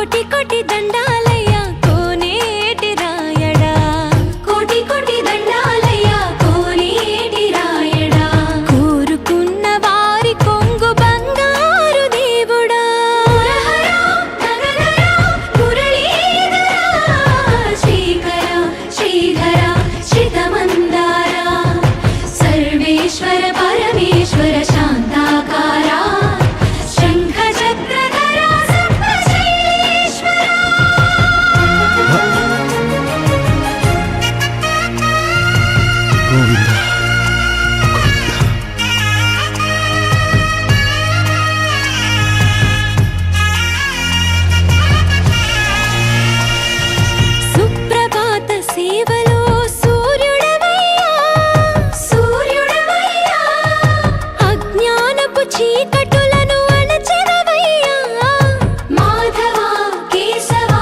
కోటి కోటి దండాలయ్యా కోనేటి రాయడా, కోటి కోటి దండాలయ్యా కోనేటి రాయడా, కోరుకున్న వారి కొంగు బంగారు దేవుడా. శ్రీకర శ్రీధర శ్రితమందార సర్వేశ్వర పరమేశ్వర శాంతాకార శంఖ చక్రధర సప్తశైలేశ్వర. గోవింద సుప్రభాత సేవలో సూర్యుడవయ్యా, సూర్యుడవయ్యా, అజ్ఞానపు చీకటులను అణచెదవయ్యా. మాధవ కేశవ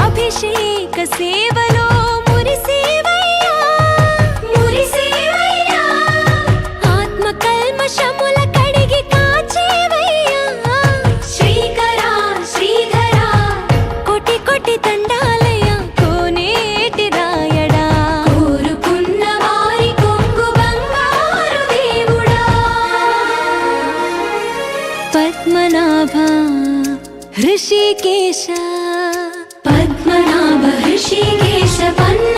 అభిషేక సేవలో మురిసేవయ్యా, మురిసేవయ్యా, ఆత్మ కల్మషముల కడిగి కాచేవయ్యా. శ్రీకర శ్రీధర కోటి కోటి దండాలయ్యా కోనేటి రాయడా, కోరుకున్న వారి కొంగు బంగారు దేవుడా. పద్మనాభ హృషికేశ, పద్మనాభ హృషికేశ పన్న